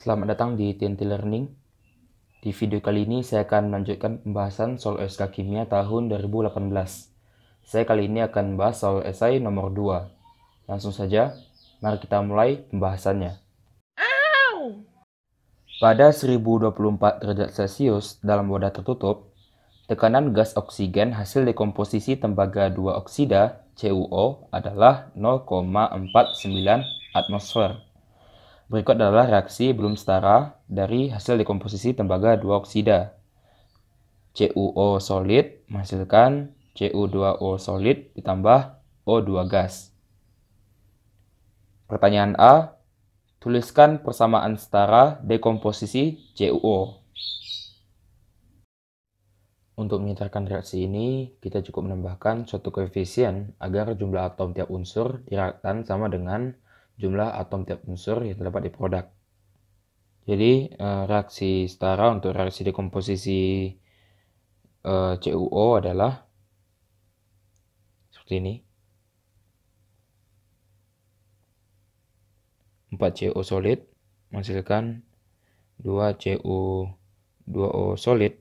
Selamat datang di TNT Learning. Di video kali ini saya akan melanjutkan pembahasan soal USK Kimia tahun 2018. Saya kali ini akan membahas soal esai nomor 2. Langsung saja, mari kita mulai pembahasannya. Pada 1024 derajat Celcius dalam wadah tertutup, tekanan gas oksigen hasil dekomposisi tembaga 2 oksida CuO adalah 0,49 atmosfer. Berikut adalah reaksi belum setara dari hasil dekomposisi tembaga 2 oksida. CuO solid menghasilkan Cu2O solid ditambah O2 gas. Pertanyaan A, tuliskan persamaan setara dekomposisi CuO. Untuk menyatakan reaksi ini, kita cukup menambahkan suatu koefisien agar jumlah atom tiap unsur di reaktan sama dengan jumlah atom tiap unsur yang terdapat di produk. Jadi, reaksi setara untuk reaksi dekomposisi CuO adalah seperti ini. 4Cu solid menghasilkan 2Cu2O solid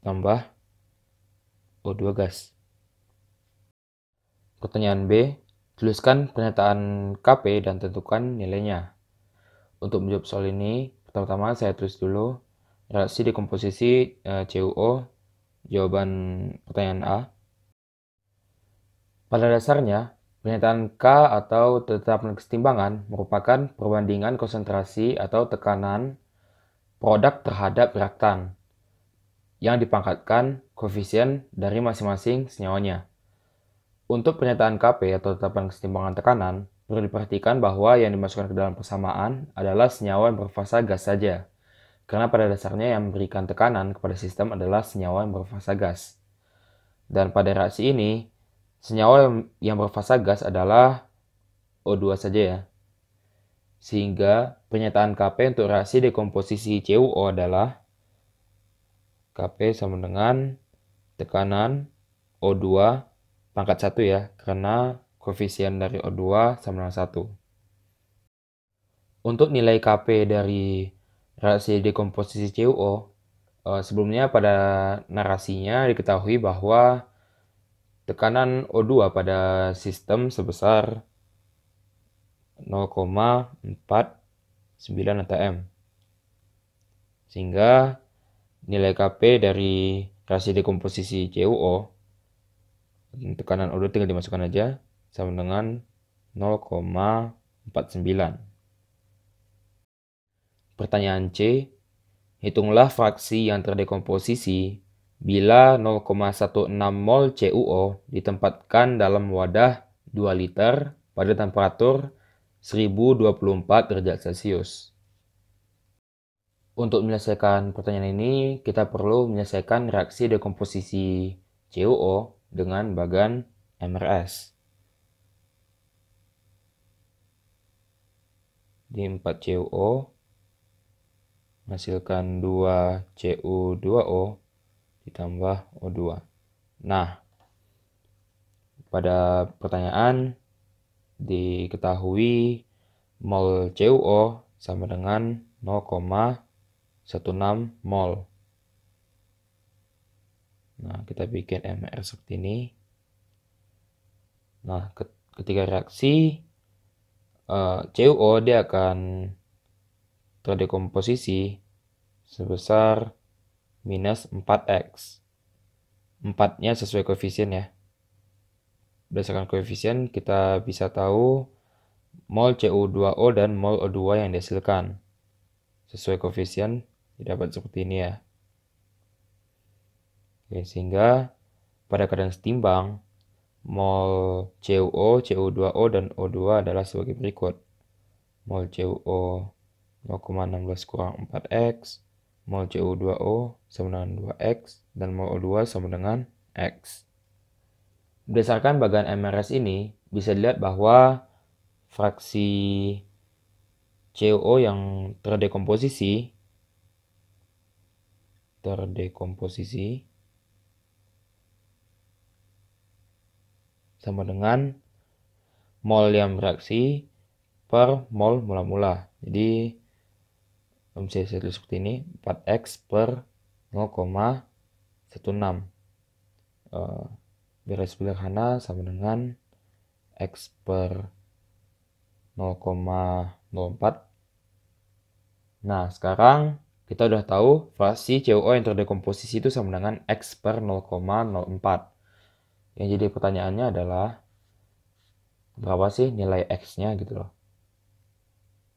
tambah O2 gas. Pertanyaan B, tuliskan pernyataan Kp dan tentukan nilainya. Untuk menjawab soal ini, pertama-tama saya tulis dulu reaksi dekomposisi CuO, jawaban pertanyaan A. Pada dasarnya, pernyataan K atau tetapkan kesetimbangan merupakan perbandingan konsentrasi atau tekanan produk terhadap reaktan yang dipangkatkan koefisien dari masing-masing senyawanya. Untuk pernyataan Kp atau tetapkan kesetimbangan tekanan, perlu diperhatikan bahwa yang dimasukkan ke dalam persamaan adalah senyawa yang berfasa gas saja, karena pada dasarnya yang memberikan tekanan kepada sistem adalah senyawa yang berfasa gas. Dan pada reaksi ini, senyawa yang berfasa gas adalah O2 saja ya. Sehingga pernyataan Kp untuk reaksi dekomposisi CuO adalah Kp sama dengan tekanan O2 pangkat 1 ya, karena koefisien dari O2 sama dengan 1. Untuk nilai Kp dari reaksi dekomposisi CuO, sebelumnya pada narasinya diketahui bahwa tekanan O2 pada sistem sebesar 0,49 atm. Sehingga nilai Kp dari reaksi dekomposisi CuO, tekanan O2 tinggal dimasukkan aja, sama dengan 0,49. Pertanyaan C, hitunglah fraksi yang terdekomposisi bila 0,16 mol CuO ditempatkan dalam wadah 2 liter pada temperatur 1024 derajat Celcius. Untuk menyelesaikan pertanyaan ini, kita perlu menyelesaikan reaksi dekomposisi CuO dengan bagan MRS. Di 4CuO menghasilkan 2Cu2O ditambah O2. Nah, pada pertanyaan diketahui mol CuO sama dengan 0,16 mol. Nah, kita bikin MR seperti ini. Nah, ketika reaksi CuO dia akan terdekomposisi sebesar minus 4x. 4-nya sesuai koefisien ya. Berdasarkan koefisien kita bisa tahu mol Cu2O dan mol O2 yang dihasilkan. Sesuai koefisien didapat seperti ini ya. Oke, sehingga pada keadaan setimbang mol CuO, Cu2O, dan O2 adalah sebagai berikut. Mol CuO 0,16 kurang 4x, mol Cu2O sama dengan 2x, dan mol O2 sama dengan x. Berdasarkan bagan MRS ini, bisa dilihat bahwa fraksi CuO yang terdekomposisi sama dengan mol yang bereaksi per mol mula-mula. Jadi bisa saya tulis seperti ini, 4x per 0,16. Biar sederhana sama dengan x per 0,04. Nah, sekarang kita udah tahu fraksi CuO yang terdekomposisi itu sama dengan x per 0,04. Yang jadi pertanyaannya adalah berapa sih nilai x-nya gitu loh.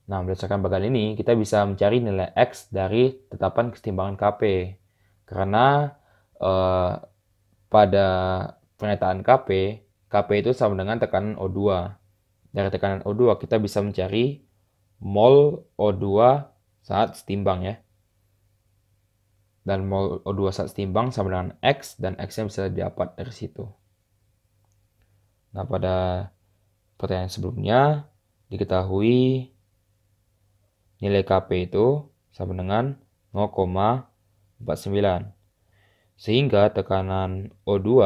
Nah, berdasarkan bagian ini, kita bisa mencari nilai X dari tetapan kesetimbangan Kp. Karena pada pernyataan Kp itu sama dengan tekanan O2. Dari tekanan O2, kita bisa mencari mol O2 saat setimbang ya. Dan mol O2 saat setimbang sama dengan X, dan X-nya bisa didapat dari situ. Nah, pada pertanyaan sebelumnya, diketahui nilai Kp itu sama dengan 0,49. Sehingga tekanan O2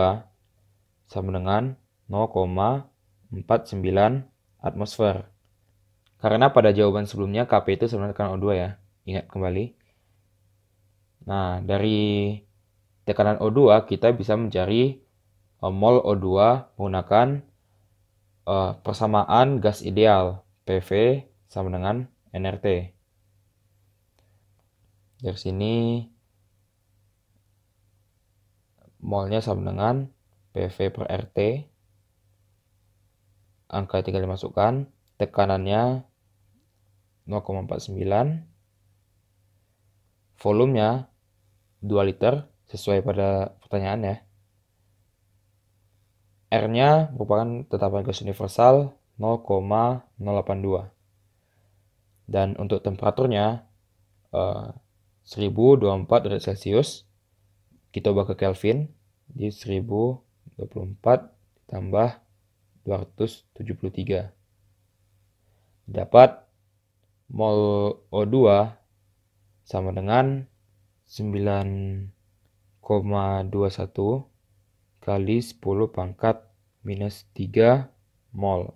sama dengan 0,49 atmosfer. Karena pada jawaban sebelumnya Kp itu sama dengan tekanan O2 ya. Ingat kembali. Nah, dari tekanan O2 kita bisa mencari mol O2 menggunakan persamaan gas ideal. PV sama dengan nRT. Dari sini molnya sama dengan PV per RT. Angka tinggal dimasukkan. Tekanannya 0,49. Volumenya 2 liter sesuai pada pertanyaan ya. R-nya merupakan tetapan gas universal 0,082. Dan untuk temperaturnya 1024 derajat Celcius. Kita ubah ke Kelvin. Jadi 1024 ditambah 273. Dapat mol O2 sama dengan 9,21 kali 10 pangkat minus 3 mol.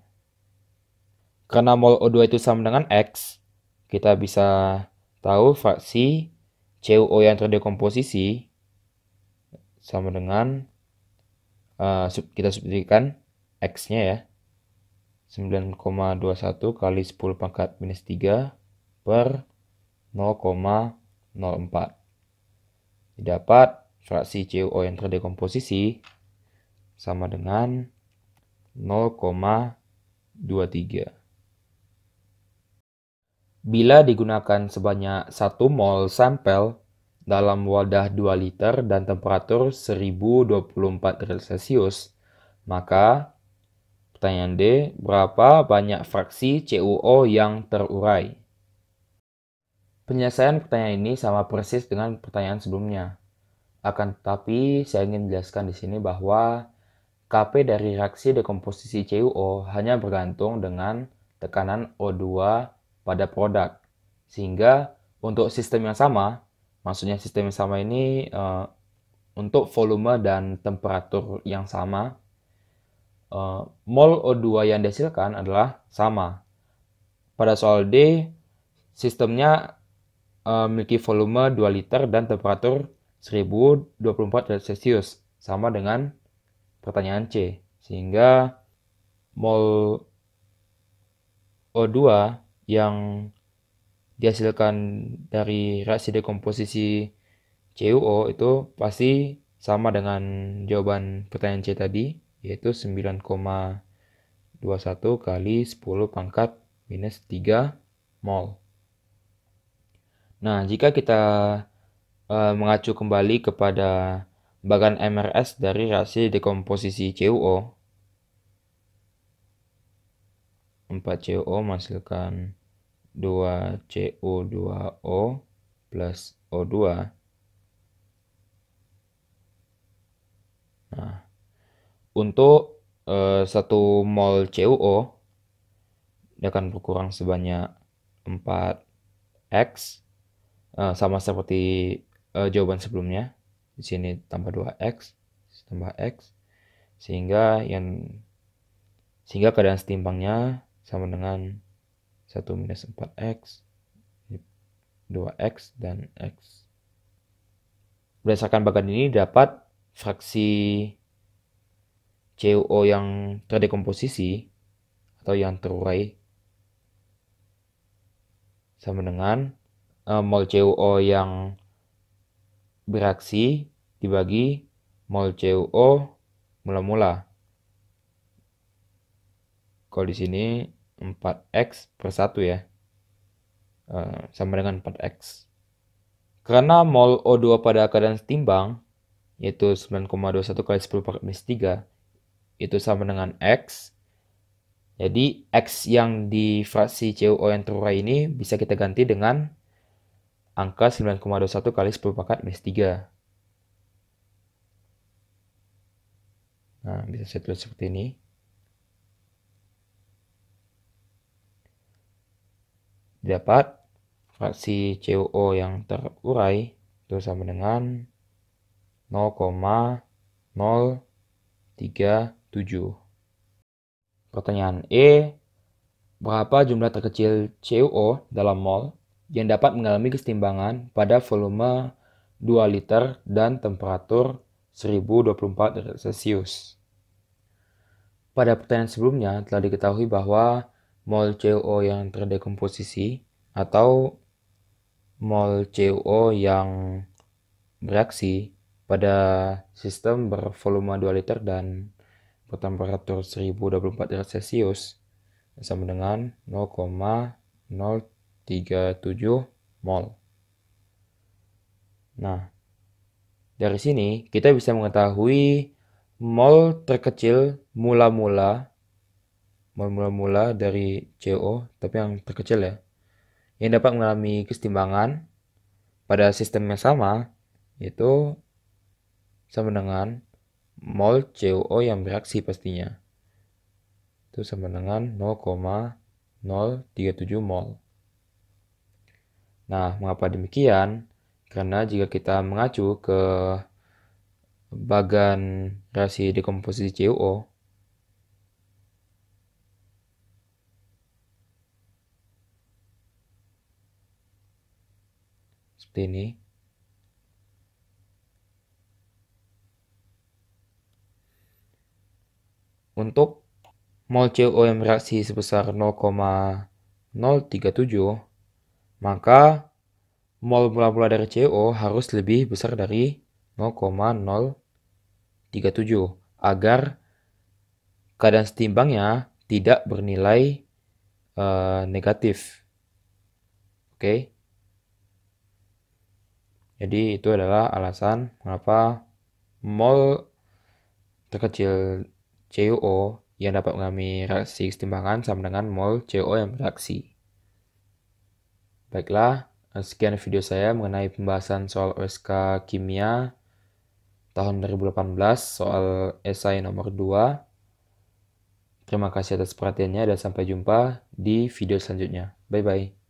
Karena mol O2 itu sama dengan X, kita bisa tahu fraksi CuO yang terdekomposisi sama dengan kita substitusikan X-nya ya. 9,21 kali 10 pangkat minus 3 per 0,04. Didapat fraksi CuO yang terdekomposisi sama dengan 0,23. Bila digunakan sebanyak 1 mol sampel dalam wadah 2 liter dan temperatur 1024 derajat Celcius, maka pertanyaan D, berapa banyak fraksi CuO yang terurai? Penyelesaian pertanyaan ini sama persis dengan pertanyaan sebelumnya. Akan tetapi, saya ingin menjelaskan di sini bahwa Kp dari reaksi dekomposisi CuO hanya bergantung dengan tekanan O2 pada produk. Sehingga untuk sistem yang sama, maksudnya sistem yang sama ini untuk volume dan temperatur yang sama, mol O2 yang dihasilkan adalah sama. Pada soal D, sistemnya memiliki volume 2 liter dan temperatur 1024 derajat Celcius, sama dengan pertanyaan C. Sehingga mol O2 yang dihasilkan dari reaksi dekomposisi CuO itu pasti sama dengan jawaban pertanyaan C tadi, yaitu 9,21 kali 10 pangkat minus 3 mol. Nah, jika kita mengacu kembali kepada bagan MRS dari reaksi dekomposisi CuO, 4 CuO menghasilkan 2 CuO2O plus O2. Nah, untuk 1 mol CuO dia akan berkurang sebanyak 4X, sama seperti jawaban sebelumnya. Di sini tambah 2X tambah X, sehingga keadaan setimbangnya sama dengan 1 minus 4x, 2x, dan x. Berdasarkan bagan ini dapat fraksi CuO yang terdekomposisi atau yang terurai sama dengan mol CuO yang bereaksi dibagi mol CuO mula-mula. Kalau di sini 4x per 1 ya, sama dengan 4x. Karena mol O2 pada keadaan setimbang, yaitu 9,21 kali 10 pangkat minus 3, itu sama dengan x. Jadi x yang di fraksi CuO yang terurai ini bisa kita ganti dengan angka 9,21 kali 10 pangkat minus 3. Nah, bisa saya tulis seperti ini. Dapat fraksi CuO yang terurai itu sama dengan 0,037. Pertanyaan E, berapa jumlah terkecil CuO dalam mol yang dapat mengalami kesetimbangan pada volume 2 liter dan temperatur 1024 derajat Celcius? Pada pertanyaan sebelumnya telah diketahui bahwa mol CuO yang terdekomposisi atau mol CuO yang bereaksi pada sistem bervolume 2 liter dan bertemperatur 1024 derajat Celcius sama dengan 0,037 mol. Nah, dari sini kita bisa mengetahui mol terkecil mula-mula dari CuO, tapi yang terkecil ya, yang dapat mengalami kesetimbangan pada sistem yang sama, yaitu sama dengan mol CuO yang bereaksi pastinya. Itu sama dengan 0,037 mol. Nah, mengapa demikian? Karena jika kita mengacu ke bagan reaksi dekomposisi CuO, seperti ini. Untuk mol CuO yang bereaksi sebesar 0,037, maka mol mula-mula dari CuO harus lebih besar dari 0,037 agar keadaan setimbangnya tidak bernilai negatif. Oke. Jadi itu adalah alasan mengapa mol terkecil CuO yang dapat mengalami reaksi kesetimbangan sama dengan mol CuO yang bereaksi. Baiklah, sekian video saya mengenai pembahasan soal OSK Kimia tahun 2018 soal esai nomor 2. Terima kasih atas perhatiannya dan sampai jumpa di video selanjutnya. Bye-bye.